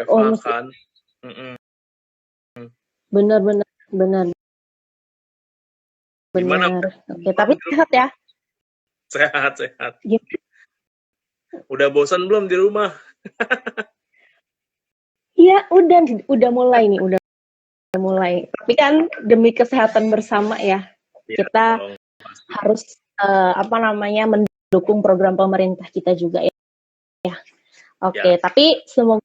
Oh, WFH kan. benar benar benar Gimana? benar. Oke, tapi sehat ya? Sehat, sehat. Gitu. Udah bosan belum di rumah? Iya, udah mulai nih, udah mulai. Tapi kan demi kesehatan bersama ya, Iya kita dong. harus mendukung program pemerintah kita juga ya. Oke, Ya. tapi semoga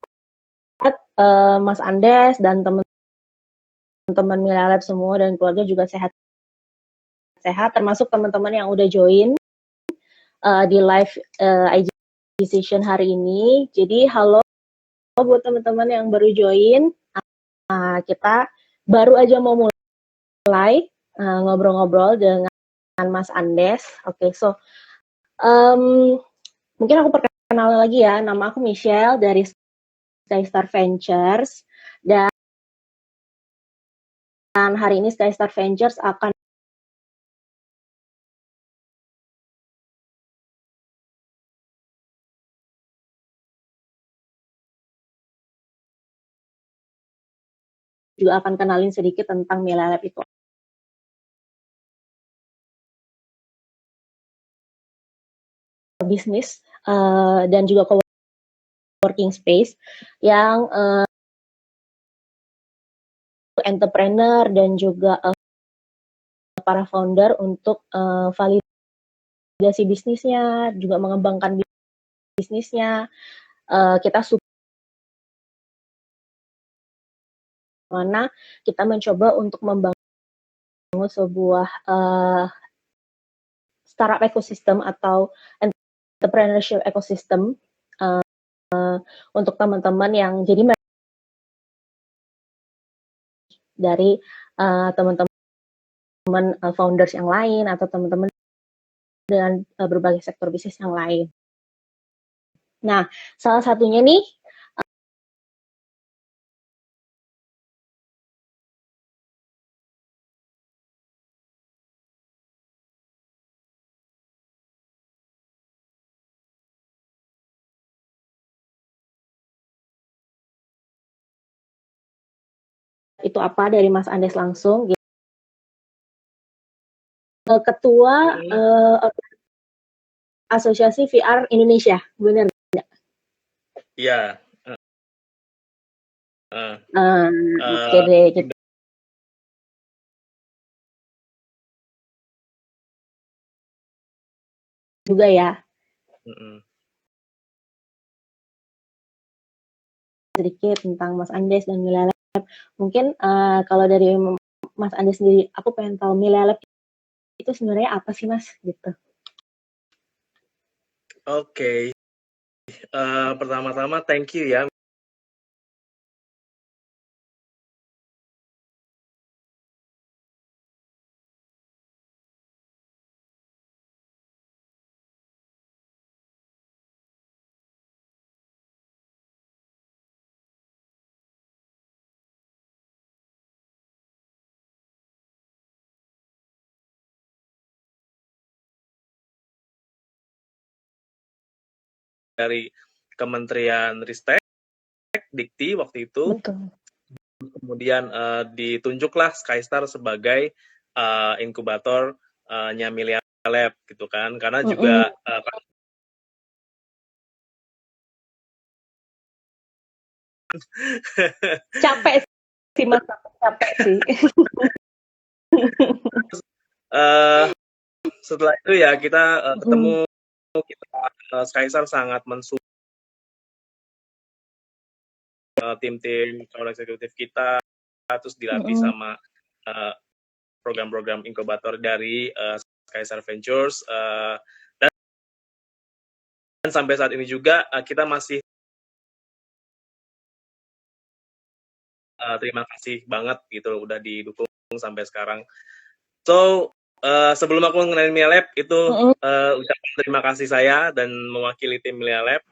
Mas Andes dan teman-teman Milalab semua dan keluarga juga sehat-sehat, termasuk teman-teman yang udah join di live IG session hari ini. Jadi halo buat teman-teman yang baru join. Kita baru aja mau mulai ngobrol-ngobrol dengan Mas Andes. Oke, so mungkin aku perkenalan lagi ya. Nama aku Michelle dari Skystar Ventures, dan hari ini Skystar Ventures akan juga akan kenalin sedikit tentang Milalab itu. Bisnis dan juga co-working space yang entrepreneur dan juga para founder untuk validasi bisnisnya, juga mengembangkan bisnisnya. Kita mana kita mencoba untuk membangun sebuah startup ekosistem atau entrepreneurship ekosistem untuk teman-teman yang jadi dari teman-teman founders yang lain atau teman-teman dengan berbagai sektor bisnis yang lain. Nah, salah satunya nih itu apa dari Mas Andes langsung. Ketua Asosiasi VR Indonesia, benar nggak? Iya. Oke deh, gitu. Juga ya. Sedikit tentang Mas Andes dan Milalab. Mungkin kalau dari Mas Andes sendiri, aku pengen tahu Milalab itu sebenarnya apa sih Mas? Gitu. Oke. Pertama-tama thank you ya. Dari Kementerian Ristek, Dikti waktu itu. Betul. Kemudian ditunjuklah Skystar sebagai inkubatornya Milalab gitu kan, karena juga capek sih Mas, capek sih. Setelah itu ya kita ketemu, Skystar sangat mensupport tim-tim calon eksekutif kita, terus dilatih sama program-program inkubator dari Skystar Ventures, dan sampai saat ini juga kita masih terima kasih banget gitu udah didukung sampai sekarang. So sebelum aku ngenalin Milalab itu ucapan terima kasih saya dan mewakili tim Milalab.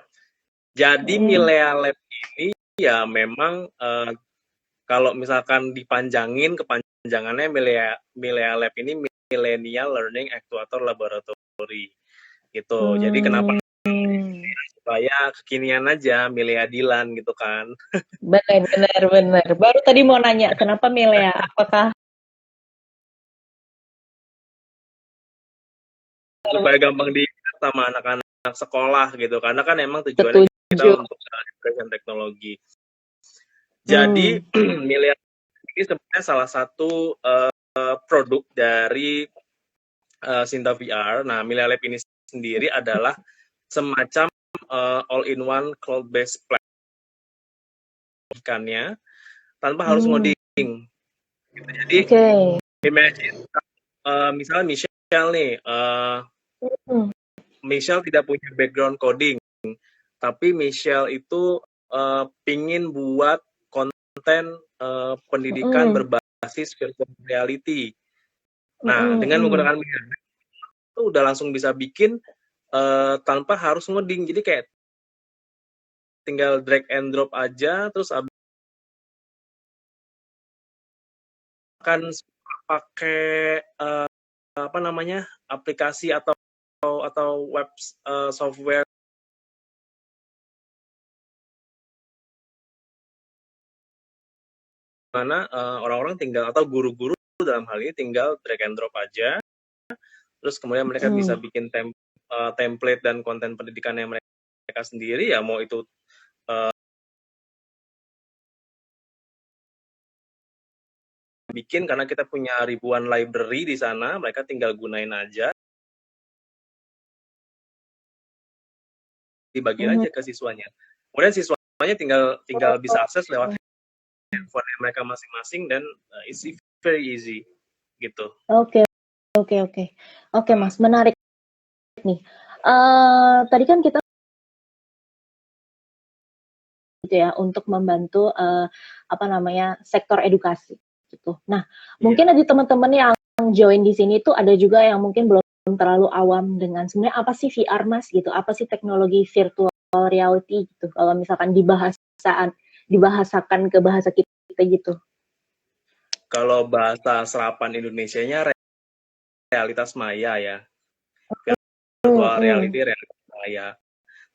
Jadi Milalab ini ya memang kalau misalkan dipanjangin, kepanjangannya Milalab ini Millennial Learning Actuator Laboratory gitu. Jadi kenapa saya kekinian aja, Milea Dilan gitu kan. Benar. Baru tadi mau nanya, kenapa Milea? Apakah supaya gampang diingat sama anak-anak sekolah gitu, karena kan emang tujuannya kita untuk education teknologi. Jadi Milea ini sebenarnya salah satu produk dari Sinta VR. Nah, Milea Lab ini sendiri adalah semacam all-in-one cloud-based platform tanpa harus ngoding. Gitu. Jadi, imagine misalnya Michelle nih, Michelle tidak punya background coding, tapi Michelle itu pingin buat konten pendidikan berbasis virtual reality. Nah, dengan menggunakan Milea itu udah langsung bisa bikin tanpa harus ngoding. Jadi kayak tinggal drag and drop aja, terus akan pakai apa namanya aplikasi atau web software mana orang-orang tinggal atau guru-guru dalam hal ini tinggal drag and drop aja, terus kemudian mereka bisa bikin template dan konten pendidikan yang mereka sendiri, ya mau itu bikin karena kita punya ribuan library di sana, mereka tinggal gunain aja, dibagiin aja ke siswanya. Kemudian siswanya tinggal bisa akses lewat handphone mereka masing-masing dan it's very easy gitu. Oke, Mas, menarik nih. Tadi kan kita gitu ya untuk membantu apa namanya sektor edukasi gitu. Nah, mungkin ada teman-teman yang join di sini tuh ada juga yang mungkin belum terlalu awam dengan sebenarnya apa sih VR, Mas, gitu. Apa sih teknologi virtual reality gitu. Kalau misalkan dibahasakan ke bahasa kita gitu. Kalau bahasa serapan Indonesianya realitas maya ya. Virtual reality, realitas maya.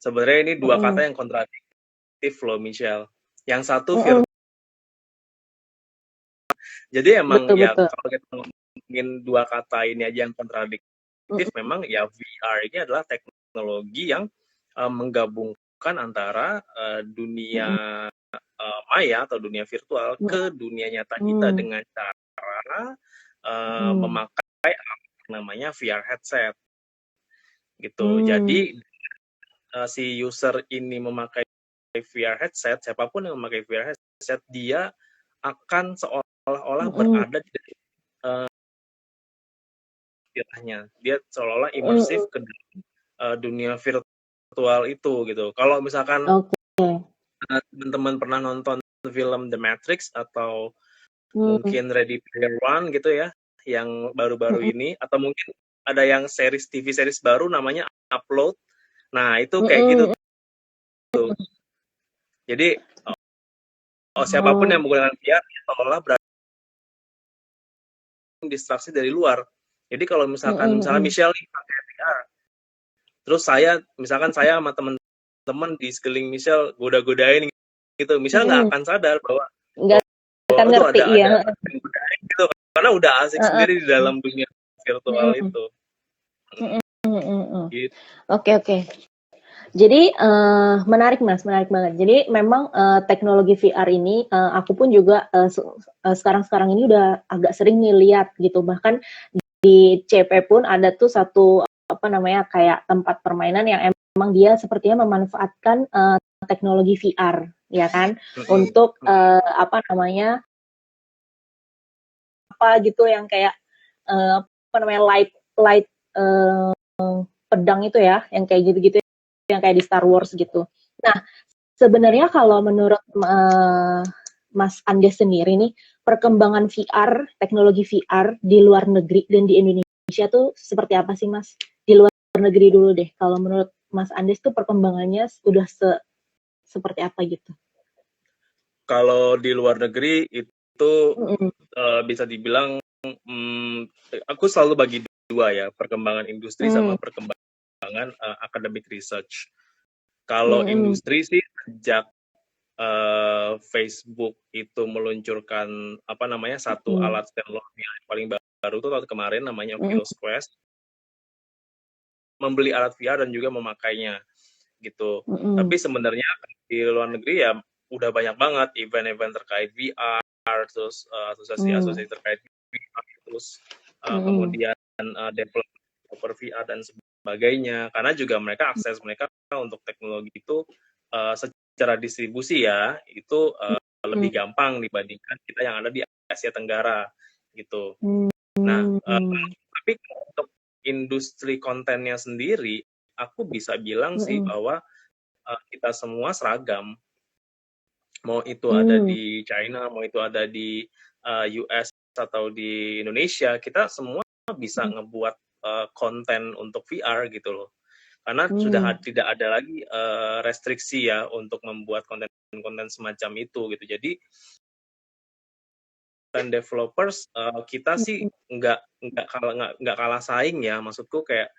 Sebenarnya ini dua kata yang kontradiktif loh, Michelle. Yang satu virtual. Jadi emang betul. Kalau kita ngomongin dua kata ini aja yang kontradiktif, memang ya VR ini adalah teknologi yang menggabungkan antara dunia maya atau dunia virtual ke dunia nyata kita dengan cara memakai namanya VR headset gitu. Jadi si user ini memakai VR headset, siapapun yang memakai VR headset, dia akan seolah-olah berada di istilahnya, dia seolah-olah imersif ke dunia virtual itu gitu. Kalau misalkan teman-teman pernah nonton film The Matrix atau mungkin Ready Player One gitu ya, yang baru-baru ini, atau mungkin ada yang TV series baru namanya Upload. Nah, itu kayak gitu tuh. Jadi siapapun yang menggunakan VR seolah berada distraksi dari luar. Jadi kalau misalnya Michelle pakai VR, terus misalkan saya sama teman-teman di sekeliling Michelle goda-godain gitu, Michelle nggak akan sadar bahwa akan ngerti ada gitu, karena udah asik sendiri di dalam dunia virtual itu. Gitu. Oke. Jadi menarik Mas, menarik banget. Jadi memang teknologi VR ini aku pun juga sekarang ini udah agak sering nih lihat gitu. Bahkan di CP pun ada tuh satu apa namanya kayak tempat permainan yang emang dia sepertinya memanfaatkan teknologi VR, ya kan, untuk apa namanya apa gitu yang kayak apa namanya light pedang itu ya, yang kayak gitu-gitu, yang kayak di Star Wars gitu. Nah, sebenarnya kalau menurut Mas Andes sendiri nih, perkembangan VR, teknologi VR di luar negeri dan di Indonesia tuh seperti apa sih, Mas? Di luar negeri dulu deh. Kalau menurut Mas Andes tuh perkembangannya udah seperti apa gitu? Kalau di luar negeri itu bisa dibilang aku selalu bagi dua ya, perkembangan industri sama perkembangan academic research. Kalau industri sih sejak Facebook itu meluncurkan satu alat teknologi yang paling baru tuh tahun kemarin namanya Oculus Quest, membeli alat VR dan juga memakainya gitu. Tapi sebenarnya di luar negeri ya udah banyak banget event-event terkait VR, terus asosiasi-asosiasi terkait VR, terus kemudian developer VR dan sebagainya. Karena juga akses mereka untuk teknologi itu secara distribusi ya itu lebih gampang dibandingkan kita yang ada di Asia Tenggara gitu. Nah, tapi untuk industri kontennya sendiri, aku bisa bilang sih bahwa kita semua seragam. Mau itu ada di China, mau itu ada di US atau di Indonesia, kita semua bisa ngebuat konten untuk VR gitu loh. Karena sudah tidak ada lagi restriksi ya untuk membuat konten-konten semacam itu gitu. Jadi dan developers kita sih nggak kalah saing ya, maksudku kayak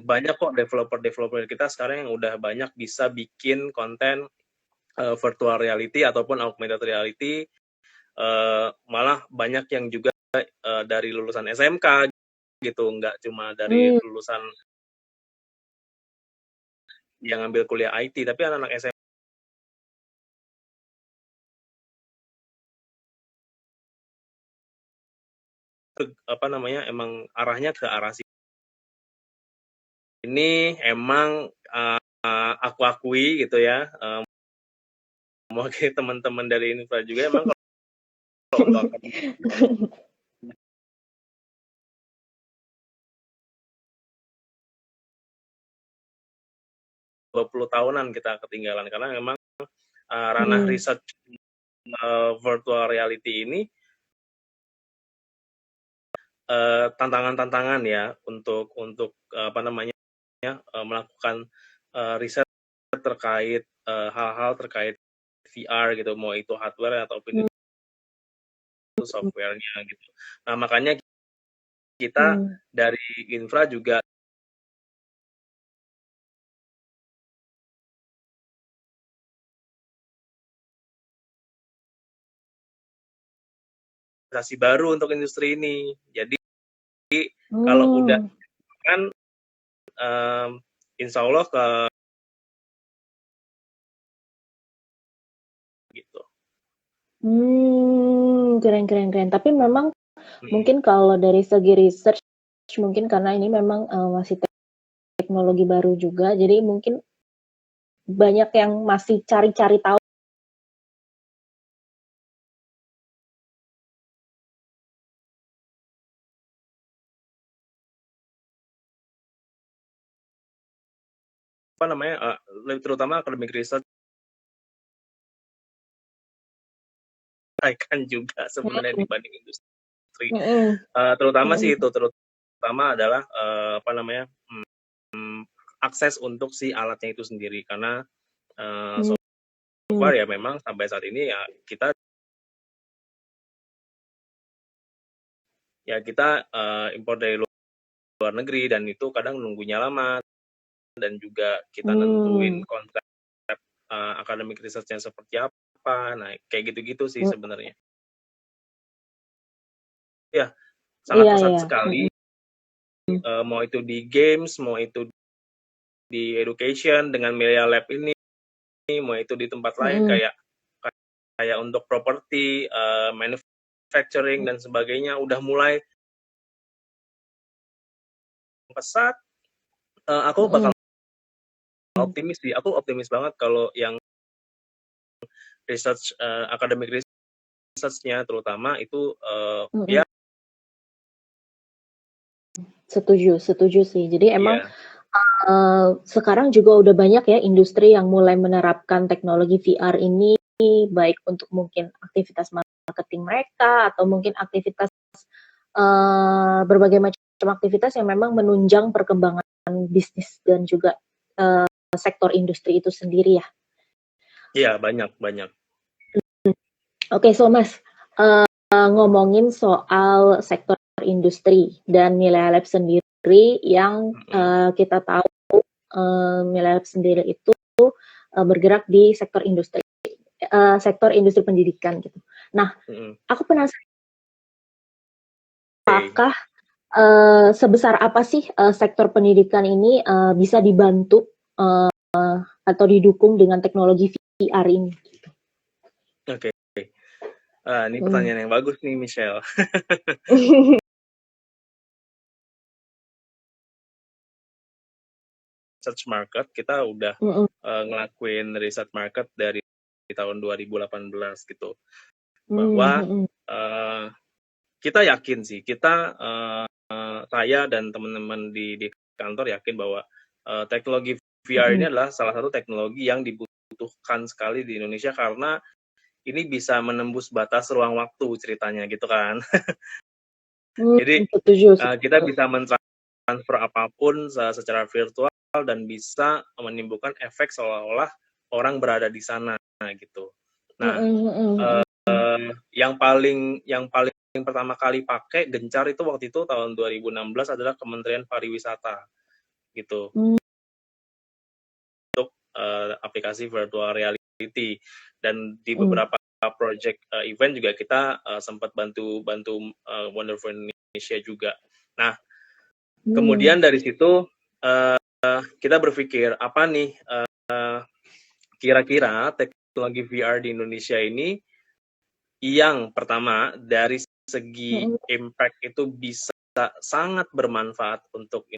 banyak kok developer kita sekarang yang udah banyak bisa bikin konten virtual reality ataupun augmented reality, malah banyak yang juga dari lulusan SMK gitu, nggak cuma dari lulusan yang ngambil kuliah IT, tapi anak-anak SMK emang arahnya ke arah sini. Ini emang aku akui gitu ya, mewakili teman-teman dari Infra juga, emang kalau 20 tahunan kita ketinggalan karena memang ranah research virtual reality ini tantangan-tantangan ya untuk melakukan riset terkait hal-hal terkait VR gitu, mau itu hardware ataupun itu softwarenya gitu. Nah makanya kita dari Infra juga baru untuk industri ini. Jadi kalau udah kan insya Allah ke gitu. Keren. Tapi memang mungkin kalau dari segi research, mungkin karena ini memang masih teknologi baru juga, jadi mungkin banyak yang masih cari-cari tahu. Terutama academic research kan juga sebenarnya dibanding industri. Terutama sih itu, terutama adalah akses untuk si alatnya itu sendiri, karena so far ya memang sampai saat ini ya kita impor dari luar negeri dan itu kadang nunggunya lama dan juga kita nentuin konsep academic research-nya seperti apa. Nah, kayak gitu-gitu sih sebenarnya. Ya, sangat pesat sekali. Mau itu di games, mau itu di education dengan Melia Lab ini, mau itu di tempat lain kayak untuk properti, manufacturing dan sebagainya udah mulai pesat. Aku bakal optimis sih. Aku optimis banget kalau yang research academic research-nya terutama itu ya. Setuju sih. Jadi emang sekarang juga udah banyak ya industri yang mulai menerapkan teknologi VR ini, baik untuk mungkin aktivitas marketing mereka atau mungkin aktivitas berbagai macam aktivitas yang memang menunjang perkembangan bisnis dan juga sektor industri itu sendiri ya. Iya, banyak. Oke, so Mas, ngomongin soal sektor industri dan Milea Lab sendiri yang kita tahu Milelab sendiri itu bergerak di sektor industri pendidikan gitu. Nah, aku penasaran apakah sebesar apa sih sektor pendidikan ini bisa dibantu atau didukung dengan teknologi VR ini? Oke. Ini pertanyaan yang bagus nih, Michelle. Research market, kita udah ngelakuin research market dari tahun 2018 gitu. Bahwa kita yakin sih, saya dan teman-teman di kantor yakin bahwa teknologi VR ini adalah salah satu teknologi yang dibutuhkan sekali di Indonesia karena ini bisa menembus batas ruang waktu ceritanya gitu kan. Jadi kita bisa mentransfer apapun secara virtual dan bisa menimbulkan efek seolah-olah orang berada di sana gitu. Nah, yang paling pertama kali pakai gencar itu waktu itu tahun 2016 adalah Kementerian Pariwisata gitu. Untuk aplikasi virtual reality, dan di beberapa project event juga kita sempat bantu Wonderful Indonesia juga. Nah, kemudian dari situ kita berpikir apa nih kira-kira teknologi VR di Indonesia ini yang pertama dari segi impact itu bisa sangat bermanfaat untuk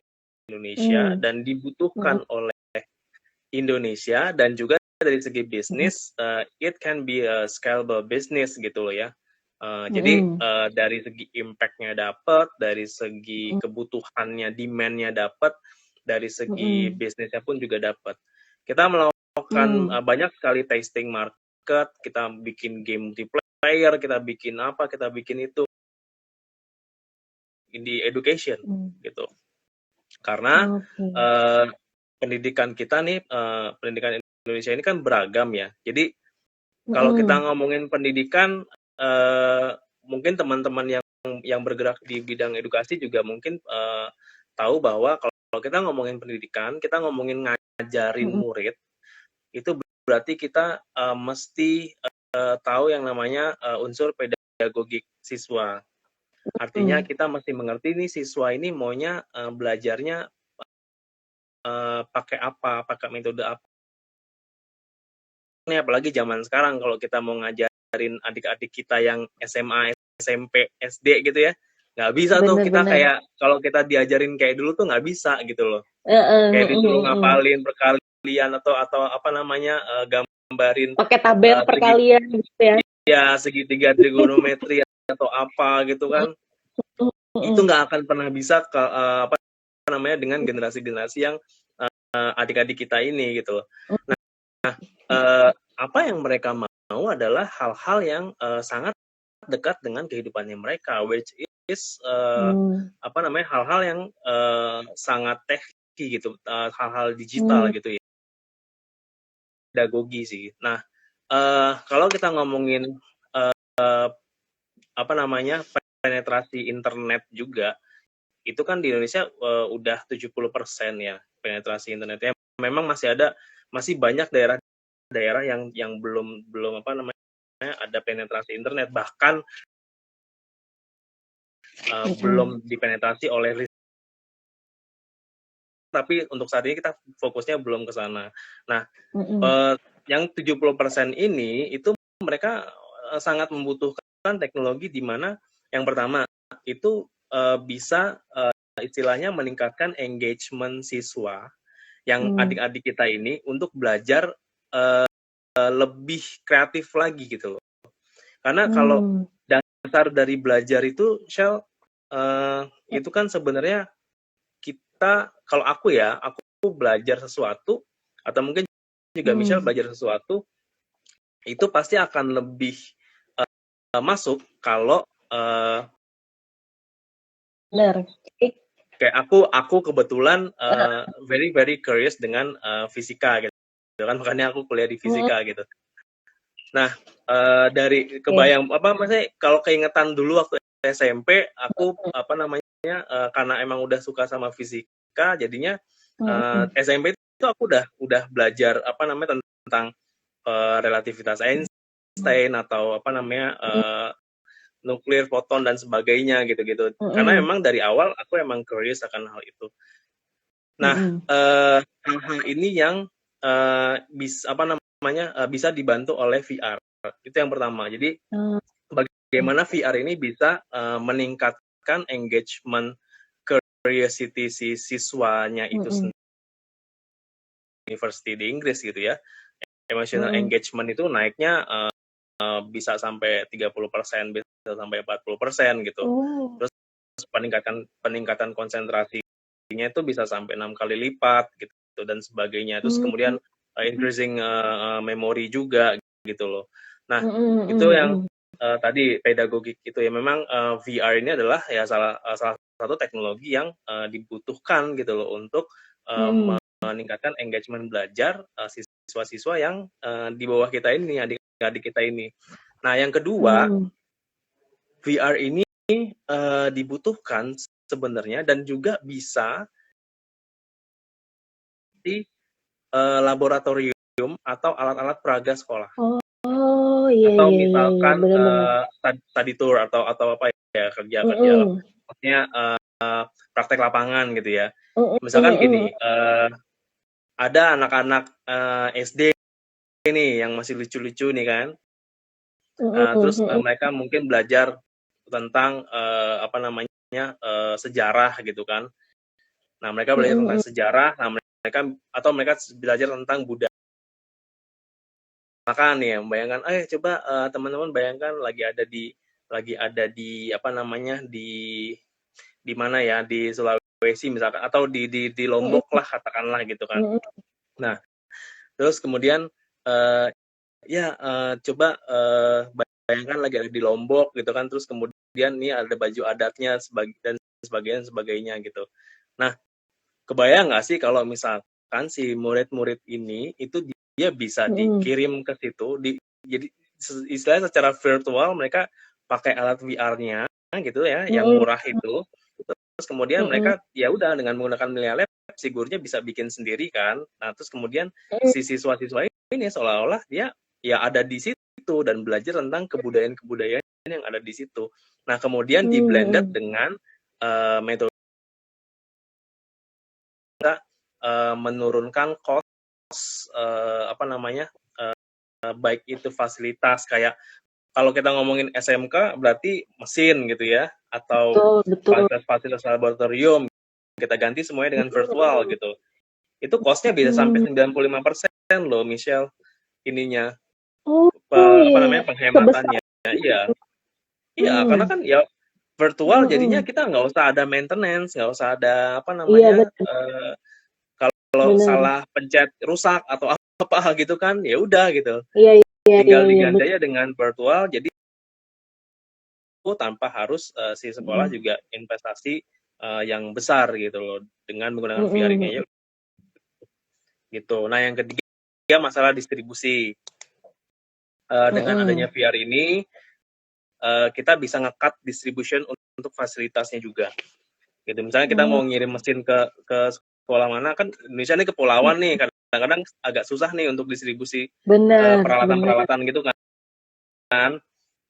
Indonesia dan dibutuhkan oleh Indonesia, dan juga dari segi bisnis it can be a scalable business gitu loh ya. Jadi dari segi impact-nya dapat, dari segi kebutuhannya, demand-nya dapat, dari segi bisnisnya pun juga dapat. Kita melakukan banyak sekali testing market, kita bikin game multiplayer, kita bikin apa, kita bikin itu di education gitu. Karena pendidikan kita nih, pendidikan Indonesia ini kan beragam ya. Jadi kalau kita ngomongin pendidikan, mungkin teman-teman yang bergerak di bidang edukasi juga mungkin tahu bahwa kalau kita ngomongin pendidikan, kita ngomongin ngajarin murid, itu berarti kita mesti tahu yang namanya unsur pedagogik siswa. Artinya kita mesti mengerti nih siswa ini maunya belajarnya pakai apa, pakai metode apa. Ini apalagi zaman sekarang kalau kita mau ngajarin adik-adik kita yang SMA, SMP, SD gitu ya, nggak bisa tuh kita kayak kalau kita diajarin kayak dulu tuh nggak bisa gitu loh. Kayak disuruh ngapalin perkalian atau apa namanya gambarin pakai tabel perkalian gitu ya. Ya, segitiga trigonometri atau apa gitu kan. Itu nggak akan pernah bisa apa namanya dengan generasi-generasi yang adik-adik kita ini gitu loh. Nah, apa yang mereka mau adalah hal-hal yang sangat dekat dengan kehidupannya mereka, which is apa namanya hal-hal yang sangat teknik gitu, hal-hal digital gitu ya, pedagogi sih. Nah, kalau kita ngomongin apa namanya penetrasi internet juga, itu kan di Indonesia udah 70% ya penetrasi internetnya. Memang masih banyak daerah yang belum apa namanya ada penetrasi internet, bahkan belum dipenetrasi oleh, tapi untuk saat ini kita fokusnya belum ke sana. Nah, yang 70% ini itu mereka sangat membutuhkan teknologi di mana yang pertama itu bisa istilahnya meningkatkan engagement siswa yang adik-adik kita ini untuk belajar lebih kreatif lagi gitu loh. Karena kalau dasar dari belajar itu, Shell, itu kan sebenarnya kita, kalau aku belajar sesuatu, atau mungkin juga Michelle belajar sesuatu, itu pasti akan lebih masuk kalau kayak aku kebetulan very very curious dengan fisika gitu kan, makanya aku kuliah di fisika gitu. Nah, dari kebayang apa maksudnya kalau keingetan dulu waktu SMP aku apa namanya karena emang udah suka sama fisika, jadinya SMP aku udah belajar apa namanya tentang relativitas Einstein atau apa namanya nuklir, foton dan sebagainya gitu-gitu. Karena memang dari awal aku emang curious akan hal itu. Nah, hal-hal ini yang bisa apa namanya bisa dibantu oleh VR. Itu yang pertama. Jadi bagaimana VR ini bisa meningkatkan engagement curiosity si siswanya itu sendiri. University di Inggris gitu ya. Emotional engagement itu naiknya bisa sampai 30%, bisa sampai 40% gitu. Terus peningkatan konsentrasinya itu bisa sampai 6 kali lipat gitu dan sebagainya. Terus kemudian increasing memory juga gitu loh. Nah, itu yang tadi pedagogik itu ya memang VR ini adalah ya salah satu teknologi yang dibutuhkan gitu loh untuk meningkatkan engagement belajar siswa-siswa yang di bawah kita ini, adik-adik kita ini. Nah, yang kedua, VR ini dibutuhkan sebenarnya dan juga bisa di laboratorium atau alat-alat peraga sekolah. Atau misalkan study tour atau apa ya kerja maksudnya praktek lapangan gitu ya. Misalkan gini, ada anak-anak SD ini yang masih lucu-lucu nih kan. Terus mereka mungkin belajar tentang apa namanya sejarah gitu kan. Nah, mereka belajar tentang sejarah, nah mereka belajar tentang budaya. Maka nih ya, membayangkan, coba teman-teman bayangkan lagi ada di apa namanya di mana ya, di Sulawesi misalkan atau di Lombok lah katakanlah gitu kan. Nah, terus kemudian coba bayangkan lagi ada di Lombok gitu kan, terus kemudian nih ada baju adatnya dan sebagainya gitu. Nah, kebayang nggak sih kalau misalkan si murid-murid ini itu dia bisa dikirim ke situ, jadi istilahnya secara virtual mereka pakai alat VR-nya gitu ya, yang murah itu. Terus kemudian mereka ya udah dengan menggunakan Milea Lab si gurunya bisa bikin sendiri kan. Nah, terus kemudian si siswa-siswa ini seolah-olah dia ya ada di situ dan belajar tentang kebudayaan-kebudayaan yang ada di situ. Nah, kemudian di blended dengan metode menurunkan cost apa namanya baik itu fasilitas kayak kalau kita ngomongin SMK berarti mesin gitu ya atau fasilitas laboratorium kita ganti semuanya dengan virtual gitu. Itu cost-nya bisa sampai 95% loh, Michelle. Ininya apa namanya penghematannya. Iya, karena kan ya virtual jadinya kita nggak usah ada maintenance, nggak usah ada apa namanya kalau salah pencet rusak atau apa gitu kan ya udah gitu. Tinggal diganti aja dengan virtual, jadi tanpa harus si sekolah juga investasi yang besar gitu loh dengan menggunakan VR ini gitu. Nah, yang ketiga masalah distribusi. Dengan adanya VR ini kita bisa nge-cut distribution untuk fasilitasnya juga. Gitu. Misalnya kita mau ngirim mesin ke sekolah mana kan Indonesia ini kepulauan nih, kadang-kadang agak susah nih untuk distribusi peralatan-peralatan gitu kan.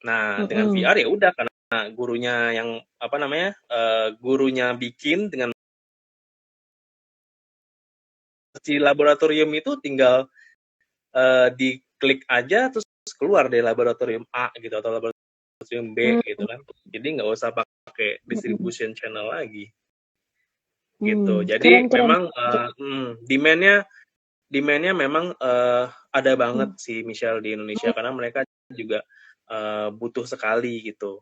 Nah, dengan VR ya udah karena gurunya yang apa namanya gurunya bikin dengan si laboratorium itu tinggal diklik aja terus keluar dari laboratorium A gitu atau laboratorium B gitu kan. Jadi nggak usah pakai distribution channel lagi. Gitu. Jadi memang demand-nya memang ada banget sih Michelle di Indonesia karena mereka juga butuh sekali gitu.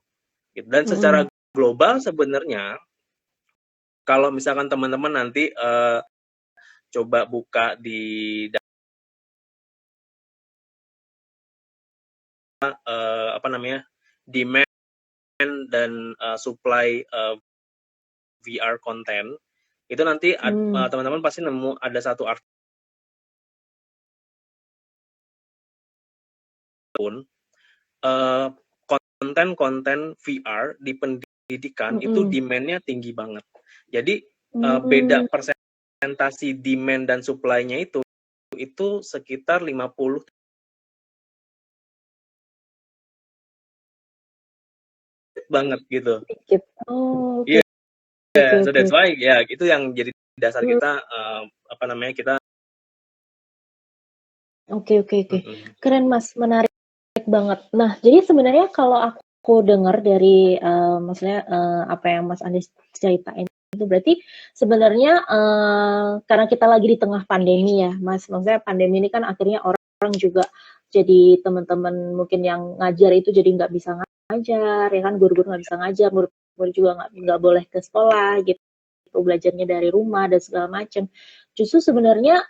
Dan secara global sebenarnya kalau misalkan teman-teman nanti coba buka di apa namanya demand dan supply VR content itu nanti teman-teman pasti nemu ada satu artikel pun konten-konten VR di pendidikan itu demand-nya tinggi banget. Jadi beda persen segmentasi demand dan supply-nya itu sekitar 50 banget gitu. Sedikit. Oh, Iya, oke, so oke. that's why ya itu yang jadi dasar kita apa namanya kita. Oke. Keren Mas, menarik banget. Nah, jadi sebenarnya kalau aku dengar dari maksudnya apa yang Mas Andi ceritain itu berarti sebenarnya karena kita lagi di tengah pandemi ya, Mas. Maksudnya pandemi ini kan akhirnya orang juga jadi teman-teman mungkin yang ngajar itu jadi nggak bisa ngajar, ya kan guru-guru nggak bisa ngajar, murid juga nggak boleh ke sekolah gitu, belajarnya dari rumah dan segala macam. Justru sebenarnya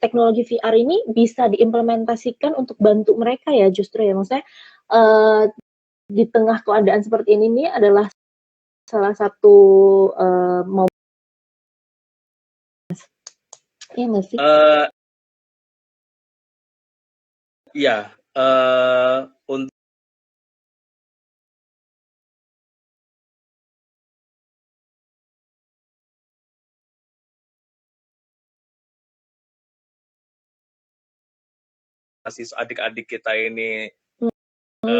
teknologi VR ini bisa diimplementasikan untuk bantu mereka ya justru ya, maksudnya di tengah keadaan seperti ini nih adalah salah satu ya nggak sih? Iya, untuk adik-adik kita ini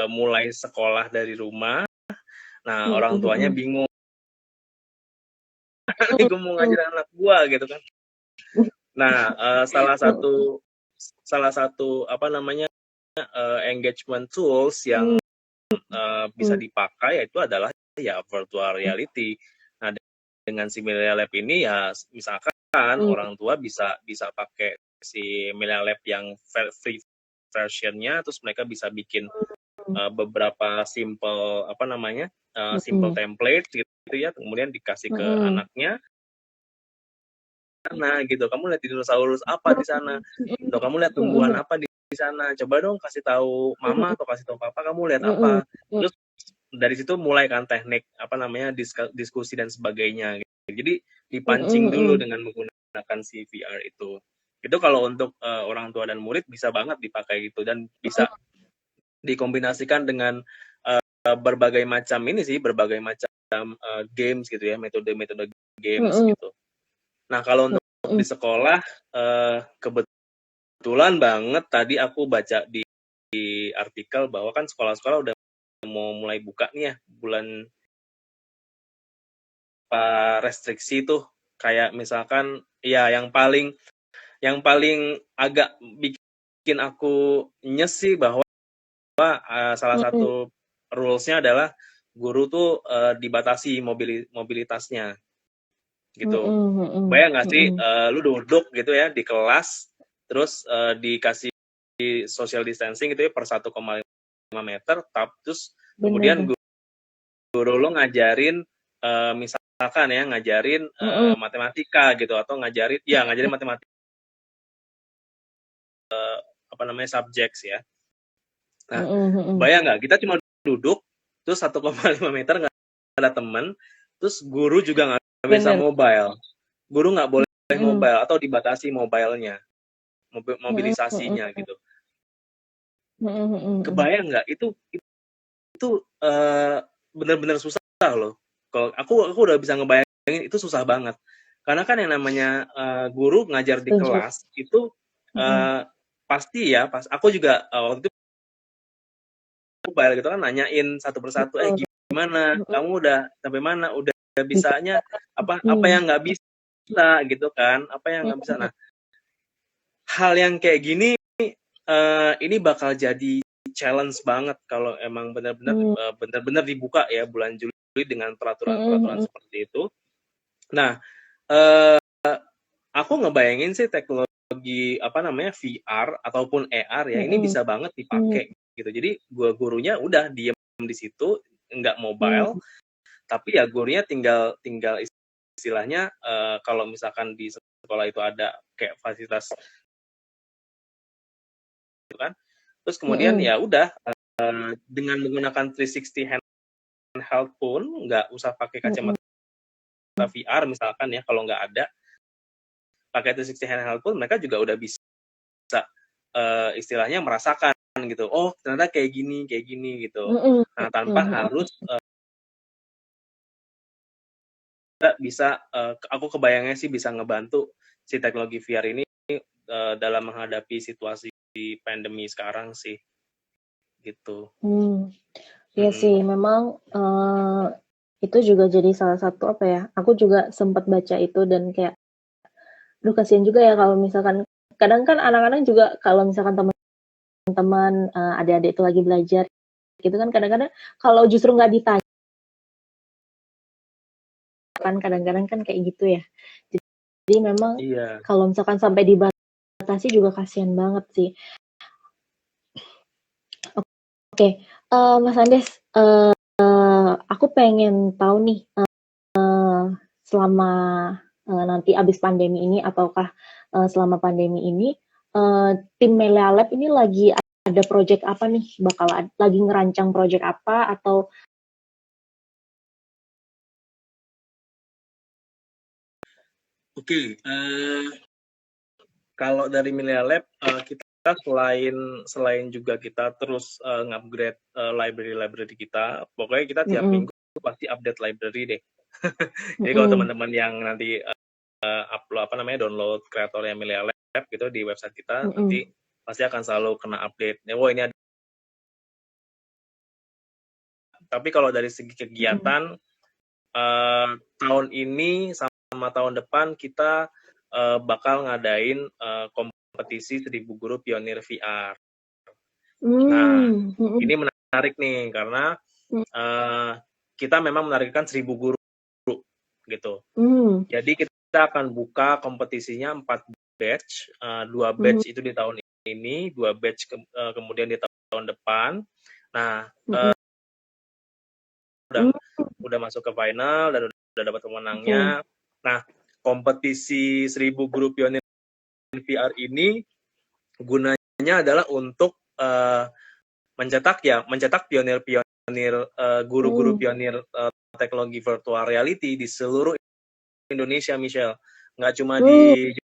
mulai sekolah dari rumah, nah orang tuanya bingung, nanti gue mau ngajarin anak gua gitu kan. Nah, salah satu apa namanya engagement tools yang bisa dipakai itu adalah ya virtual reality. Nah, dengan si Melia Lab ini ya misalkan orang tua bisa pakai si Melia Lab yang free versionnya, terus mereka bisa bikin beberapa simple apa namanya simple template gitu ya, kemudian dikasih ke anaknya. Nah gitu, kamu lihat dinosaurus apa di sana, atau kamu lihat tumbuhan apa di sana, coba dong kasih tahu mama atau kasih tahu papa kamu lihat apa. Terus dari situ mulai kan teknik apa namanya diskusi dan sebagainya gitu. Jadi dipancing dulu dengan menggunakan si VR itu kalau untuk orang tua dan murid bisa banget dipakai gitu, dan bisa dikombinasikan dengan berbagai macam games gitu ya, metode games gitu. Nah, kalau untuk di sekolah, kebetulan banget tadi aku baca di artikel bahwa kan sekolah-sekolah udah mau mulai buka nih ya, bulan restriksi tuh, kayak misalkan ya yang paling agak bikin aku nyes sih bahwa salah satu rules-nya adalah guru tuh dibatasi mobilitasnya gitu. Bayang nggak sih lu duduk gitu ya di kelas, terus dikasih social distancing gitu ya per 1,5 meter, terus kemudian guru lu ngajarin misalkan ya ngajarin matematika gitu, atau ngajarin matematika apa namanya subjek ya. Nah, bayang nggak kita cuma duduk terus 1,5 meter nggak ada teman, terus guru juga nggak bisa mobile, guru nggak boleh mobile atau dibatasi mobilenya, mobilisasinya gitu. Kebayang nggak itu benar-benar susah loh. Kalau aku udah bisa ngebayangin itu susah banget, karena kan yang namanya guru ngajar di kelas itu pasti ya, pas aku juga waktu itu mobile gitu kan, nanyain satu persatu, gimana kamu udah sampai mana, udah bisanya apa yang nggak bisa gitu kan, apa yang nggak bisa. Nah, hal yang kayak gini ini bakal jadi challenge banget kalau emang benar-benar dibuka ya bulan Juli dengan peraturan seperti itu. Nah, aku ngebayangin sih teknologi apa namanya VR ataupun AR ya, ini bisa banget dipakai gitu. Jadi gurunya udah diem di situ, nggak mobile, tapi ya gurunya tinggal istilahnya kalau misalkan di sekolah itu ada kayak fasilitas gitu kan, terus kemudian ya udah dengan menggunakan 360 handheld pun nggak usah pakai kacamata VR misalkan ya, kalau nggak ada pakai 360 handheld pun mereka juga udah bisa istilahnya merasakan gitu, oh ternyata kayak gini gitu. Nah, tanpa harus bisa aku kebayangnya sih bisa ngebantu si teknologi VR ini dalam menghadapi situasi pandemi sekarang sih gitu. Iya sih, memang itu juga jadi salah satu apa ya? Aku juga sempat baca itu dan kayak, duh kasihan juga ya kalau misalkan kadang kan anak-anak juga kalau misalkan teman-teman adik-adik itu lagi belajar gitu kan kadang-kadang kalau justru nggak ditanya kan kadang-kadang kan kayak gitu ya. Jadi memang kalau misalkan sampai dibatasi juga kasihan banget sih. Oke, Mas Andes, aku pengen tahu nih selama nanti abis pandemi ini ataukah selama pandemi ini tim Melia Lab ini lagi ada project apa nih? Bakal lagi ngerancang project apa atau Oke, kalau dari Melia Lab kita selain juga kita terus ngupgrade library kita, pokoknya kita tiap minggu pasti update library deh. Jadi kalau teman-teman yang nanti upload download kreatornya Melia Lab gitu di website kita, nanti pasti akan selalu kena update. Wah ini ada. Tapi kalau dari segi kegiatan tahun ini sama tahun depan kita bakal ngadain kompetisi 1000 guru pionir VR. Nah, ini menarik nih karena kita memang menargetkan 1000 guru gitu. Jadi kita akan buka kompetisinya 4 batch, 2 batch itu di tahun ini, 2 batch kemudian di tahun depan. Nah, udah masuk ke final dan udah dapat pemenangnya. Nah, kompetisi 1000 guru pionir VR ini gunanya adalah untuk mencetak pionir-pionir guru-guru pionir teknologi virtual reality di seluruh Indonesia, Michelle. Nggak cuma di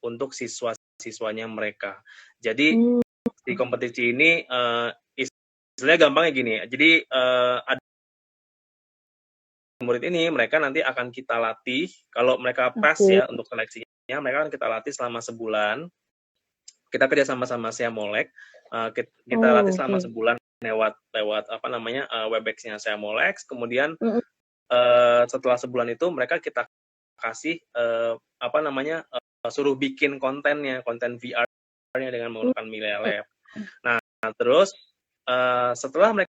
untuk siswa-siswanya mereka. Jadi di kompetisi ini istilahnya gampangnya gini. Jadi ada murid ini mereka nanti akan kita latih. Kalau mereka pass ya untuk seleksinya, mereka akan kita latih selama sebulan. Kita kerja sama Siamolek. Kita latih selama sebulan lewat Webex-nya Siamolek. Kemudian setelah sebulan itu mereka kita kasih suruh bikin konten VR-nya dengan menggunakan Melia Lab. Nah, terus setelah mereka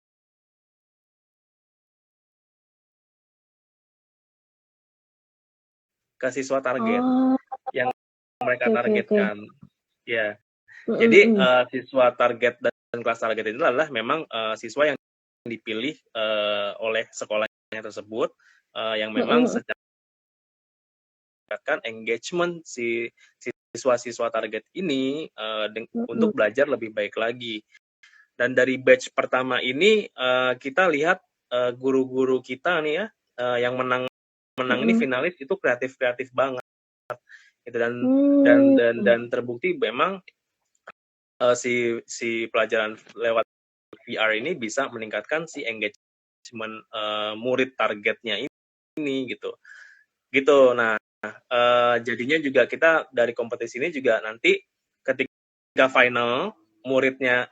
ke siswa target yang mereka targetkan, ya. Jadi siswa target dan kelas target itu adalah memang siswa yang dipilih oleh sekolahnya tersebut yang memang secara engagement si siswa-siswa target ini untuk belajar lebih baik lagi. Dan dari batch pertama ini kita lihat guru-guru kita nih ya yang menang ini finalis itu kreatif banget gitu dan terbukti memang si pelajaran lewat VR ini bisa meningkatkan si engagement murid targetnya ini gitu. Nah, jadinya juga kita dari kompetisi ini juga nanti ketika final muridnya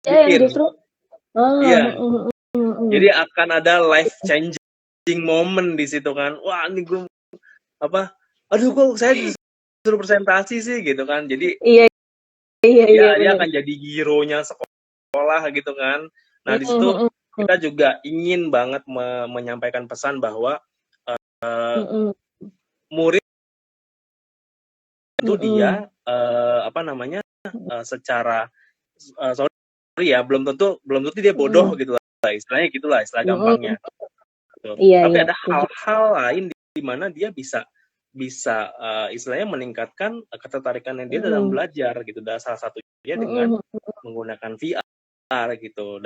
bikin, jadi akan ada life changing moment di situ kan. Wah ini gue aduh kok saya disuruh presentasi sih gitu kan. Jadi dia akan jadi hero-nya sekolah gitu kan. Nah di situ kita juga ingin banget menyampaikan pesan bahwa murid itu dia secara sorry ya belum tentu dia bodoh gitu lah istilahnya gitulah istilah gampangnya. Tapi ada hal-hal lain di mana dia bisa istilahnya meningkatkan ketertarikannya dia dalam belajar gitu. Dan salah satunya dengan menggunakan VR gitu.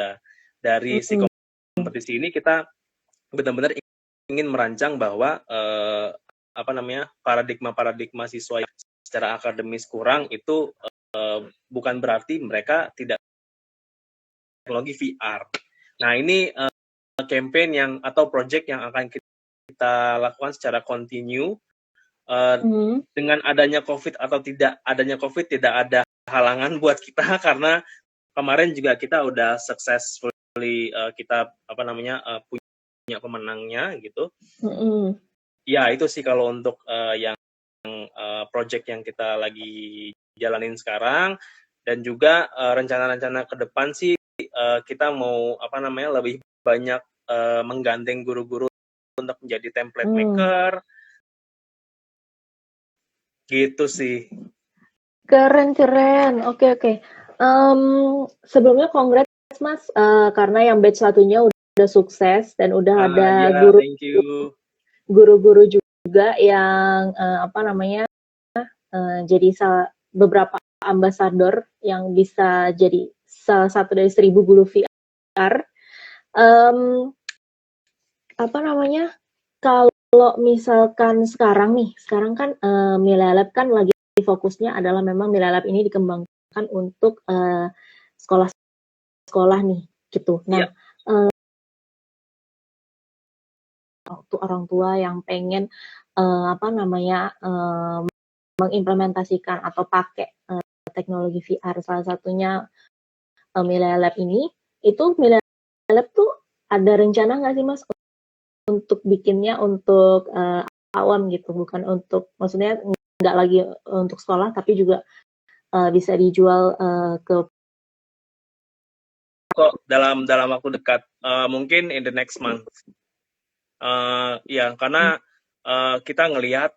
Dari si kompetisi ini kita benar-benar ingin merancang bahwa paradigma siswa yang secara akademis kurang itu bukan berarti mereka tidak teknologi VR. Nah, ini campaign yang atau project yang akan kita lakukan secara continue. Dengan adanya COVID atau tidak adanya COVID, tidak ada halangan buat kita karena kemarin juga kita udah successfully kita punya pemenangnya gitu. Ya itu sih kalau untuk yang project yang kita lagi jalanin sekarang, dan juga rencana-rencana ke depan sih kita mau lebih banyak menggandeng guru-guru untuk menjadi template maker. Gitu sih. Keren. Oke. Sebelumnya congrats Mas, karena yang batch satunya udah sukses dan udah ada guru-guru juga yang jadi beberapa ambasador yang bisa jadi salah satu dari 1000 guru VR. Kalau misalkan sekarang kan Milea Lab kan lagi fokusnya adalah memang Milea Lab ini dikembangkan untuk sekolah-sekolah nih gitu. Nah, untuk orang tua yang pengen mengimplementasikan atau pakai teknologi VR, salah satunya Milea Lab ini, itu Milea Lab tuh ada rencana nggak sih Mas untuk bikinnya untuk awam gitu, bukan untuk, maksudnya nggak lagi untuk sekolah tapi juga bisa dijual ke dalam waktu dekat, mungkin in the next month. Ya karena kita ngelihat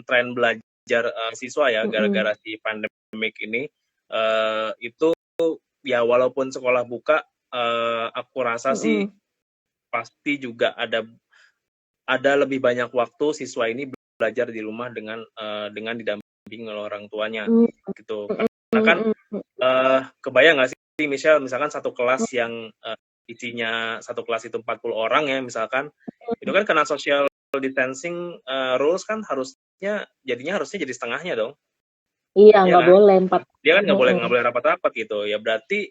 tren belajar siswa ya gara-gara si pandemik ini, itu ya walaupun sekolah buka, aku rasa sih pasti juga ada lebih banyak waktu siswa ini belajar di rumah dengan didampingi oleh orang tuanya gitu. Karena kan kebayang nggak sih Michelle, misalkan satu kelas yang isinya satu kelas itu 40 orang ya misalkan, itu kan karena social distancing rules kan harusnya jadi setengahnya dong. Iya, nggak boleh 4. Dia kan nggak boleh rapat-rapat gitu ya, berarti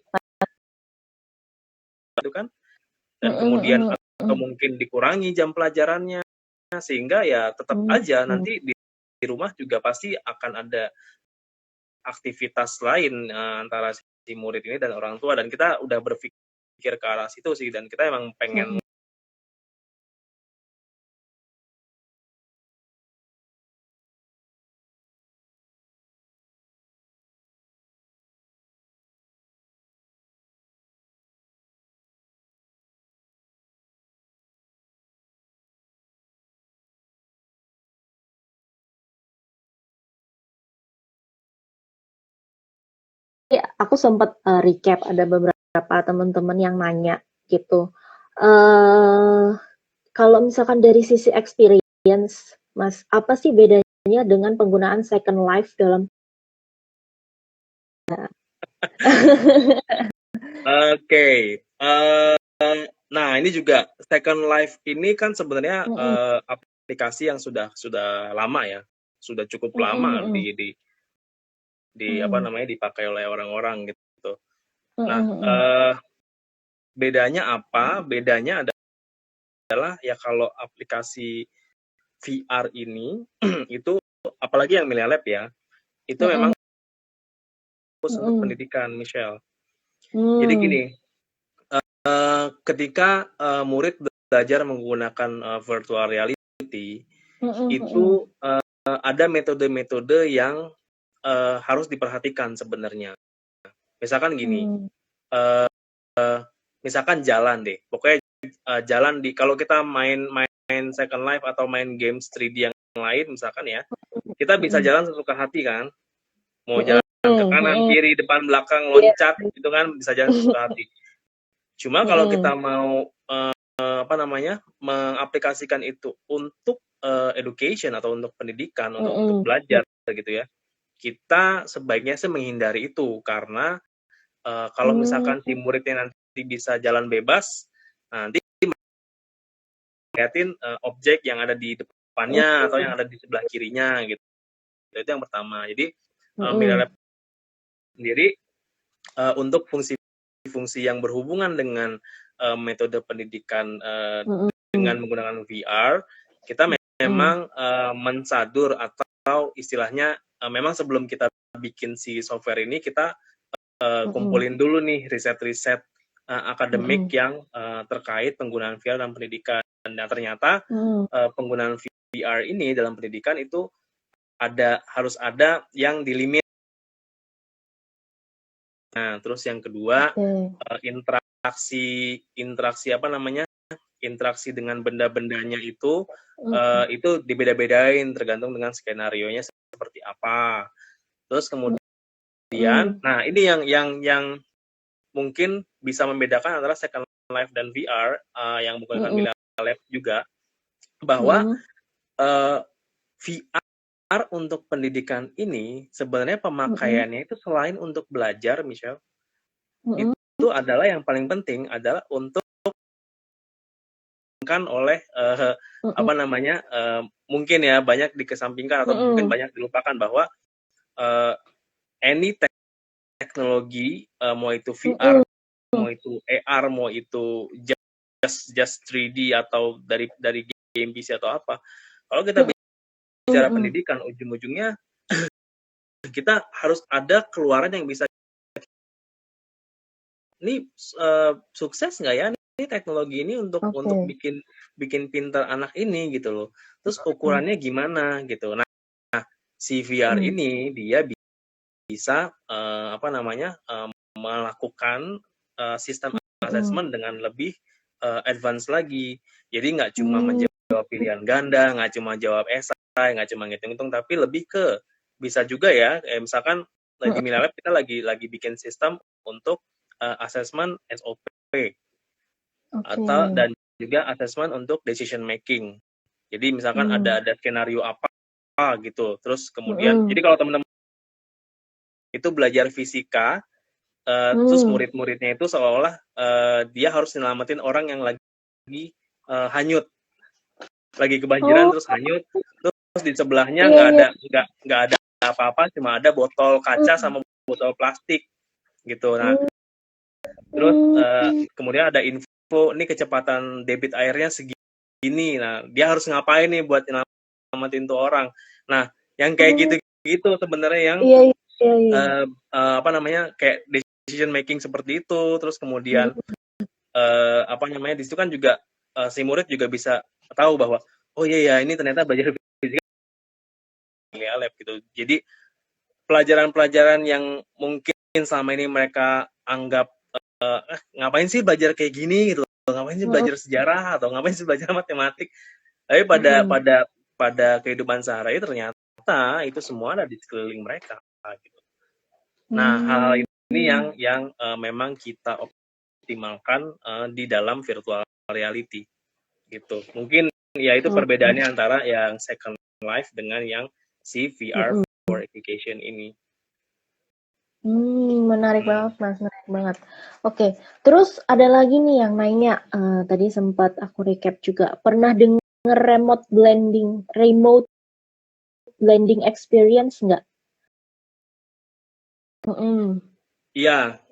itu kan, dan kemudian atau mungkin dikurangi jam pelajarannya sehingga ya tetap aja nanti di rumah juga pasti akan ada aktivitas lain antara si murid ini dan orang tua, dan kita udah berpikir ke arah situ sih, dan kita emang pengen ya, aku sempat recap, ada beberapa teman-teman yang nanya gitu. Kalau misalkan dari sisi experience, Mas, apa sih bedanya dengan penggunaan Second Life dalam Oke. Nah ini juga Second Life ini kan sebenarnya aplikasi yang sudah lama ya, sudah cukup lama dipakai oleh orang-orang gitu. Nah, bedanya apa? Bedanya adalah ya kalau aplikasi VR ini itu apalagi yang Milea Lab ya, itu memang untuk pendidikan, Michelle. Jadi gini, ketika murid belajar menggunakan virtual reality, itu ada metode-metode yang harus diperhatikan sebenarnya. Misalkan gini, misalkan jalan deh, pokoknya jalan kalau kita main Second Life atau main games 3D yang lain misalkan ya, kita bisa jalan sesuka hati kan, mau jalan ke kanan, kiri, depan, belakang, loncat, itu kan bisa jalan sesuka hati. Cuma kalau kita mau mengaplikasikan itu untuk education atau untuk pendidikan, untuk belajar gitu ya, kita sebaiknya sih menghindari itu, karena Kalau misalkan si muridnya nanti bisa jalan bebas, nanti liatin objek yang ada di depannya atau yang ada di sebelah kirinya gitu. Itu yang pertama. Jadi Media Lab sendiri untuk fungsi-fungsi yang berhubungan dengan metode pendidikan dengan menggunakan VR, kita memang mensadur atau istilahnya memang sebelum kita bikin si software ini kita kumpulin dulu nih riset-riset akademik yang terkait penggunaan VR dalam pendidikan. Dan ternyata penggunaan VR ini dalam pendidikan itu harus ada yang dilimit. Nah, terus yang kedua interaksi apa namanya? Interaksi dengan benda-bendanya itu dibeda-bedain tergantung dengan skenarionya seperti apa. Terus kemudian, nah ini yang mungkin bisa membedakan antara Second Life dan VR yang menggunakan Media Lab juga, bahwa VR untuk pendidikan ini sebenarnya pemakaiannya itu selain untuk belajar, Michelle, itu adalah yang paling penting adalah untuk kan oleh apa namanya mungkin ya banyak dikesampingkan atau mungkin banyak dilupakan bahwa any teknologi mau itu VR, mau itu AR, mau itu just 3D atau dari game PC atau apa, kalau kita bicara pendidikan ujung-ujungnya kita harus ada keluaran yang bisa ini sukses nggak ya ini teknologi ini untuk bikin pintar anak ini gitu loh. Terus ukurannya gimana gitu. Nah, si VR ini dia bisa apa namanya melakukan sistem assessment dengan lebih advance lagi. Jadi nggak cuma menjawab pilihan ganda, nggak cuma jawab esai, nggak cuma ngitung-ngitung, tapi lebih ke bisa juga ya, misalkan di Media Lab kita lagi bikin sistem untuk assessment SOP atau dan juga assessment untuk decision making. Jadi misalkan ada skenario apa gitu, terus kemudian jadi kalau teman-teman itu belajar fisika, terus murid-muridnya itu seolah-olah dia harus nyelamatin orang yang lagi hanyut, lagi kebanjiran terus hanyut, terus di sebelahnya nggak ada apa-apa, cuma ada botol kaca sama botol plastik gitu. Nah, terus kemudian ada info ini kecepatan debit airnya segini. Nah, dia harus ngapain nih buat nyelamatin tuh orang. Nah, yang kayak gitu-gitu sebenarnya yang apa namanya kayak decision making seperti itu. Terus kemudian apa namanya di situ kan juga si murid juga bisa tahu bahwa oh iya ya ini ternyata belajar fisika Media Lab gitu. Jadi pelajaran-pelajaran yang mungkin selama ini mereka anggap ngapain sih belajar kayak gini gitu, ngapain sih belajar sejarah atau ngapain sih belajar matematik, tapi pada kehidupan sehari ternyata itu semua ada di sekeliling mereka gitu. Nah, hal ini yang memang kita optimalkan di dalam virtual reality gitu. Mungkin ya itu perbedaannya antara yang Second Life dengan yang si VR for Education ini. Menarik banget Mas, menarik banget. Oke, terus ada lagi nih yang nanya, tadi sempat aku recap juga, pernah dengar remote blending experience nggak? Iya,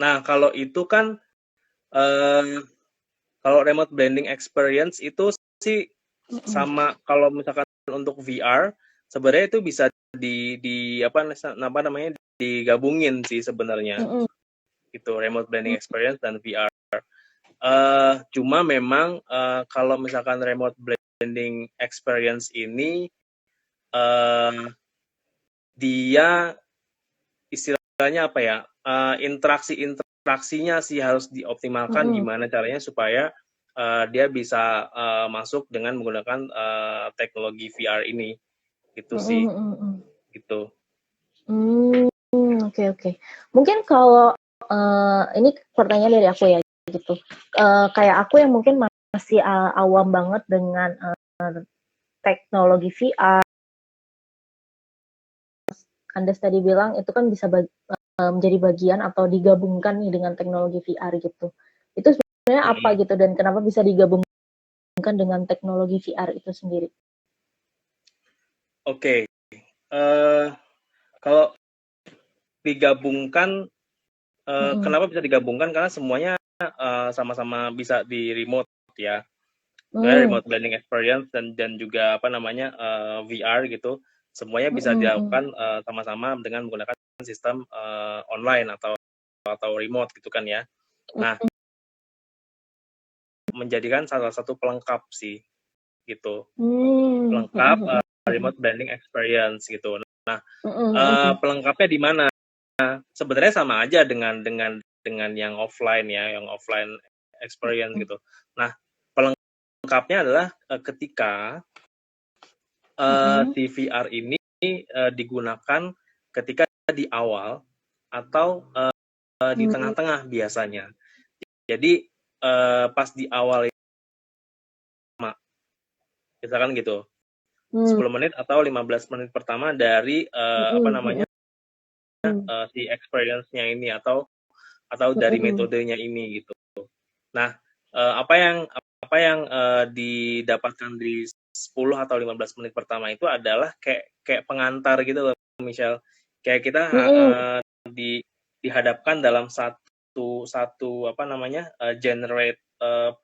nah kalau itu kan kalau remote blending experience itu sih sama kalau misalkan untuk VR sebenarnya itu bisa di apa namanya digabungin sih sebenarnya. Itu remote blending experience dan VR. Cuma memang kalau misalkan remote blending experience ini dia istilahnya apa ya, interaksinya sih harus dioptimalkan gimana caranya supaya dia bisa masuk dengan menggunakan teknologi VR ini gitu sih gitu. Oke. Mungkin kalau ini pertanyaan dari aku ya gitu, kayak aku yang mungkin masih awam banget dengan teknologi VR. Andes tadi bilang itu kan bisa menjadi bagian atau digabungkan nih dengan teknologi VR gitu. Itu sebenarnya apa gitu dan kenapa bisa digabungkan dengan teknologi VR itu sendiri? Oke, kalau digabungkan, kenapa bisa digabungkan? Karena semuanya sama-sama bisa di remote ya. Remote learning experience dan juga apa namanya VR gitu, semuanya bisa dilakukan sama-sama dengan menggunakan sistem online atau remote gitu kan ya. Nah, menjadikan salah satu pelengkap sih gitu, pelengkap remote learning experience gitu. Nah, pelengkapnya di mana? Sebenarnya sama aja dengan yang offline ya, yang offline experience gitu. Nah, pelengkapnya adalah ketika si VR ini digunakan ketika di awal atau di tengah-tengah biasanya. Jadi pas di awal misalkan gitu, 10 menit atau 15 menit pertama dari apa namanya si experience-nya ini atau dari metodenya ini gitu. Nah, apa yang didapatkan di 10 atau 15 menit pertama itu adalah kayak pengantar gitu loh, Michelle. Kayak kita dihadapkan dalam satu apa namanya generate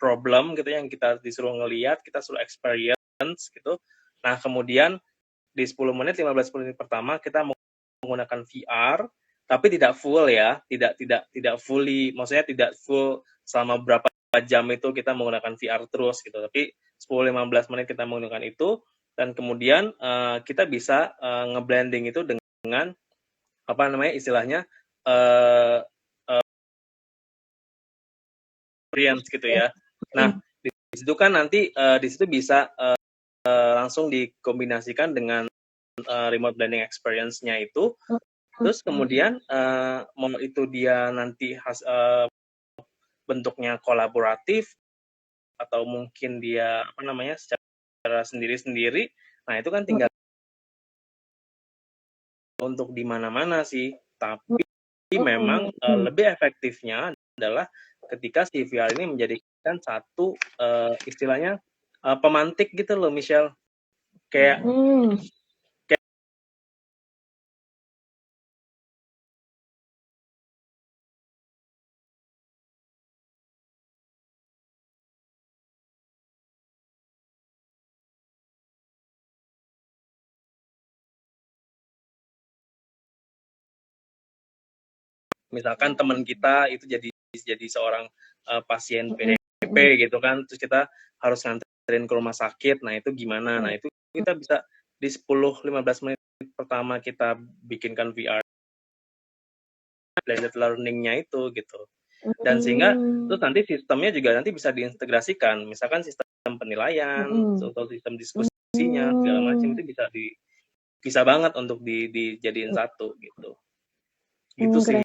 problem gitu yang kita disuruh ngelihat, kita suruh experience gitu. Nah, kemudian di 10 menit 15 menit pertama kita menggunakan VR tapi tidak full ya, tidak fully, maksudnya tidak full selama berapa jam itu kita menggunakan VR terus gitu, tapi 10-15 menit kita menggunakan itu dan kemudian kita bisa ngeblending itu dengan apa namanya istilahnya experience gitu ya. Nah, di situ kan nanti di situ bisa langsung dikombinasikan dengan remote learning experience-nya itu. Terus kemudian mau itu dia nanti bentuknya kolaboratif atau mungkin dia apa namanya secara sendiri-sendiri. Nah, itu kan tinggal untuk di mana-mana sih. Tapi memang lebih efektifnya adalah ketika si VR ini menjadikan satu istilahnya pemantik gitu loh, Michelle. Kayak misalkan teman kita itu jadi seorang pasien PDP gitu kan, terus kita harus nganterin ke rumah sakit. Nah, itu gimana? Nah, itu kita bisa di 10-15 menit pertama kita bikinkan VR blended learning-nya itu gitu. Dan sehingga terus nanti sistemnya juga nanti bisa diintegrasikan, misalkan sistem penilaian atau sistem diskusinya segala macam itu bisa banget untuk dijadiin satu gitu. Gitu sih.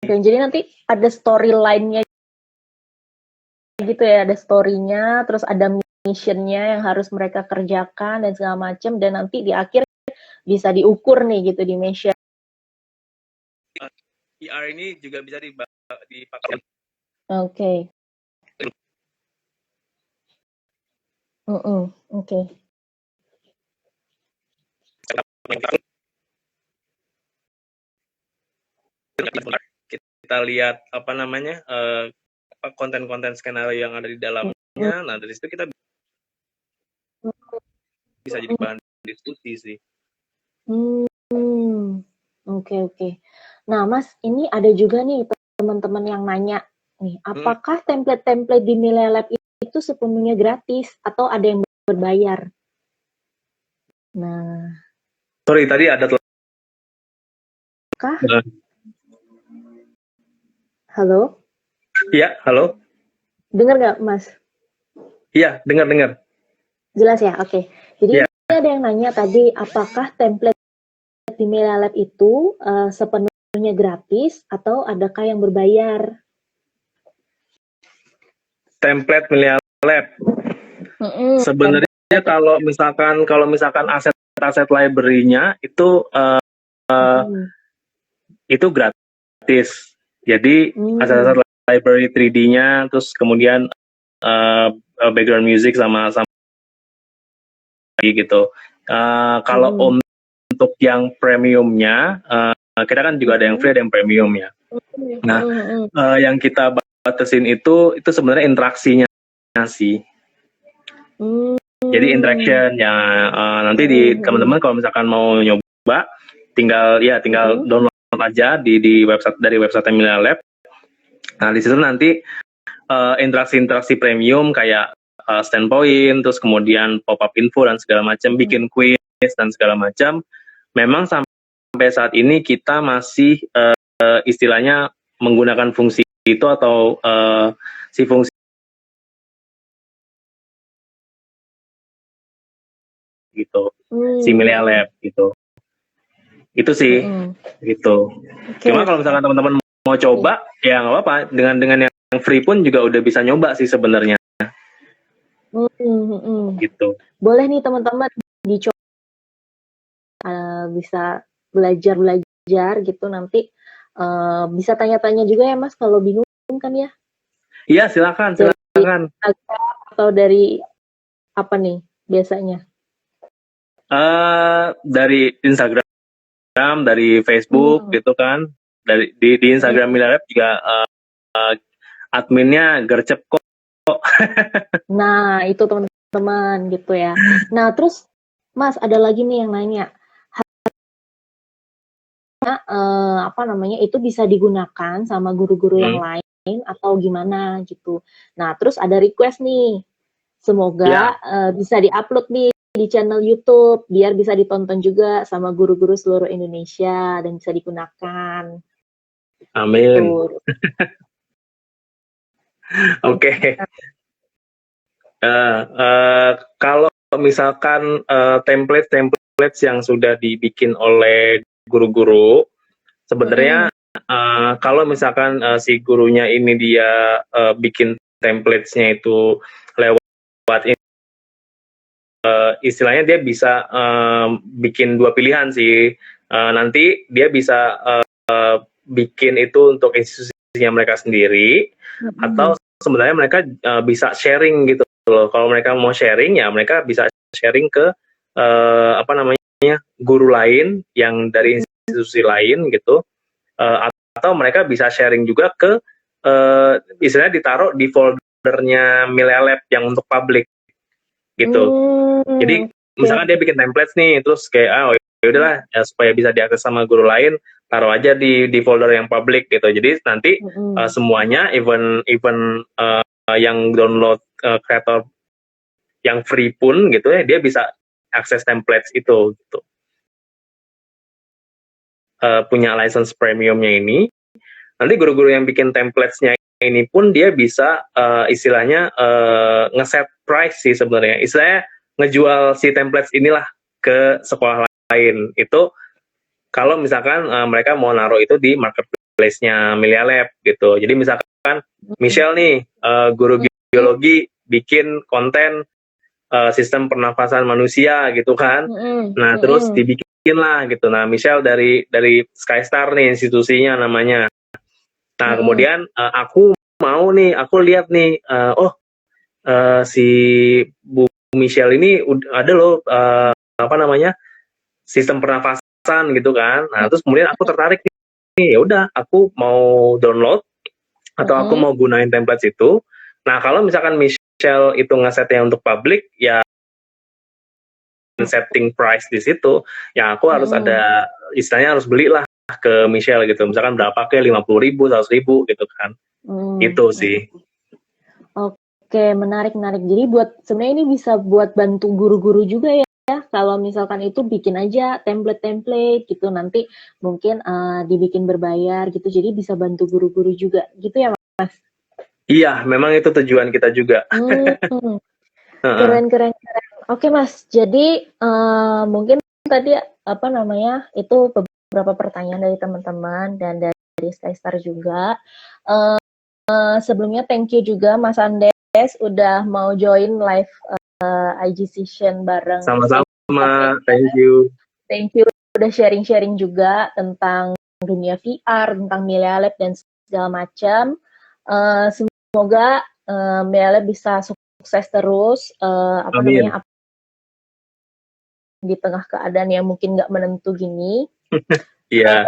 Jadi nanti ada storyline-nya gitu ya, ada story-nya, terus ada mission-nya yang harus mereka kerjakan dan segala macam, dan nanti di akhir bisa diukur nih gitu di measure. VR ini juga bisa dipakai. Oke. Oke. Kita lihat apa namanya konten-konten skenario yang ada di dalamnya. Nah, dari situ kita bisa jadi bahan diskusi sih. Oke. Nah, Mas, ini ada juga nih teman-teman yang nanya nih, apakah template-template di Milea Lab itu sepenuhnya gratis atau ada yang berbayar? Nah, sorry tadi ada kah? Halo? Iya, halo. Dengar nggak, Mas? Iya, dengar. Jelas ya? Oke. Jadi ada yang nanya tadi, apakah template di Milea Lab itu sepenuhnya gratis atau adakah yang berbayar? Template Milea Lab. Sebenarnya kalau misalkan aset library-nya itu itu gratis. Jadi asal-asal library 3D-nya, terus kemudian background music sama gitu. Kalau untuk yang premiumnya, kita kan juga ada yang free, ada yang premium ya. Nah, yang kita batasin itu sebenarnya interaksinya sih. Jadi interaction ya, nanti di teman-teman kalau misalkan mau nyoba, tinggal download aja di website, dari website Emilia Lab. Nah di situ nanti interaksi premium kayak standpoint, terus kemudian pop-up info dan segala macam, bikin quiz dan segala macam. Memang sampai saat ini kita masih istilahnya menggunakan fungsi itu atau si fungsi gitu, si Emilia Lab gitu. Itu sih, gitu. Cuma kalau misalkan teman-teman mau coba, ya nggak apa-apa. Dengan yang free pun juga udah bisa nyoba sih sebenarnya. Gitu. Boleh nih teman-teman dicoba, bisa belajar gitu, nanti bisa tanya-tanya juga ya Mas kalau bingung kan ya? Iya, silakan. Atau dari apa nih biasanya? Dari Instagram, dari Facebook gitu kan. Di Instagram Emilia Lab juga adminnya gercep kok. Nah, itu teman-teman gitu ya. Nah, terus Mas ada lagi nih yang nanya. Apa namanya, itu bisa digunakan sama guru-guru yang lain atau gimana gitu. Nah, terus ada request nih. Semoga bisa di-upload nih di channel YouTube biar bisa ditonton juga sama guru-guru seluruh Indonesia dan bisa digunakan. Amin. Gitu. Oke. Kalau misalkan template yang sudah dibikin oleh guru-guru, sebenarnya kalau misalkan si gurunya ini dia bikin template-nya itu lewat istilahnya dia bisa bikin dua pilihan sih. Nanti dia bisa bikin itu untuk institusinya mereka sendiri, atau sebenarnya mereka bisa sharing gitu loh. Kalau mereka mau sharing ya mereka bisa sharing ke guru lain yang dari institusi lain gitu, atau mereka bisa sharing juga ke istilahnya ditaruh di foldernya Emilia Lab yang untuk publik gitu. Jadi misalkan dia bikin templates nih, terus kayak yaudahlah ya, supaya bisa diakses sama guru lain, taruh aja di folder yang publik gitu. Jadi nanti semuanya, even yang download kreator yang free pun gitu ya, dia bisa akses templates itu gitu. Punya license premiumnya ini, nanti guru-guru yang bikin templates-nya ini pun dia bisa istilahnya ngeset price sih sebenarnya. Istilahnya ngejual si templates inilah ke sekolah lain. Itu kalau misalkan mereka mau naruh itu di marketplace-nya Emilia Lab gitu. Jadi misalkan Michelle nih, guru biologi bikin konten sistem pernafasan manusia gitu kan. Nah, terus dibikin lah gitu. Nah, Michelle dari Skystar nih institusinya namanya. Nah, kemudian aku mau nih, aku lihat nih, si Bu Michelle ini ada loh sistem pernafasan gitu kan. Nah, terus kemudian aku tertarik nih, ya udah aku mau download atau aku mau gunain templates itu. Nah, kalau misalkan Michelle itu ngesetnya untuk publik, ya setting price di situ, ya aku harus ada istilahnya harus belilah ke Michelle gitu. Misalkan berapa kayak 50.000, 100.000 gitu kan. Itu sih. Oke, menarik. Jadi sebenarnya ini bisa buat bantu guru-guru juga ya. Kalau misalkan itu bikin aja template gitu, nanti mungkin dibikin berbayar gitu. Jadi bisa bantu guru-guru juga gitu ya Mas? Iya, memang itu tujuan kita juga. Keren. Oke Mas, jadi mungkin tadi itu beberapa pertanyaan dari teman-teman dan dari Skystar juga. Sebelumnya thank you juga Mas Andes udah mau join live IG session bareng. Sama-sama, thank you. Thank you udah sharing-sharing juga tentang dunia VR, tentang Milea Lab dan segala macam. Semoga Milea Lab bisa sukses terus, di tengah keadaan yang mungkin nggak menentu gini. Iya.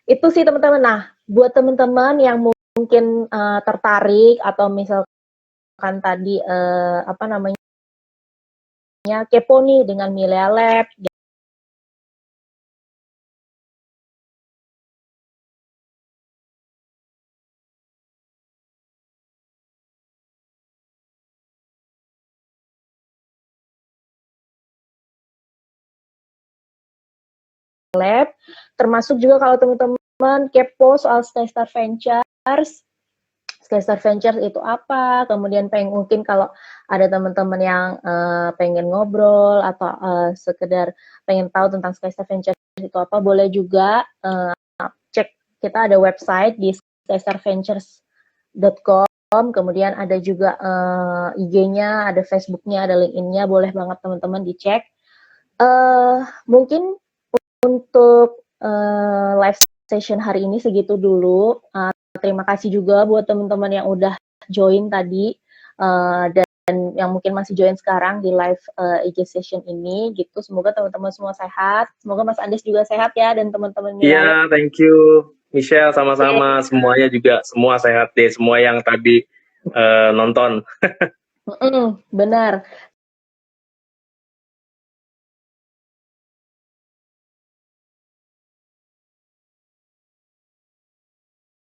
Itu sih teman-teman. Nah, buat teman-teman yang mungkin tertarik atau misalkan tadi kepo nih dengan Milea Lab, Lab, termasuk juga kalau teman-teman kepo soal Skystar Ventures. Skystar Ventures itu apa? Kemudian mungkin kalau ada teman-teman yang pengen ngobrol atau sekedar pengen tahu tentang Skystar Ventures itu apa, boleh juga cek, kita ada website di skystarventures.com. Kemudian ada juga IG-nya, ada Facebook-nya, ada LinkedIn-nya, boleh banget teman-teman dicek. Mungkin untuk live session hari ini segitu dulu. Terima kasih juga buat teman-teman yang udah join tadi dan yang mungkin masih join sekarang di live IG session ini gitu. Semoga teman-teman semua sehat. Semoga Mas Andes juga sehat ya, dan teman-teman Iya, thank you Michelle, sama-sama. Semuanya juga semua sehat deh, semua yang tadi nonton. Benar.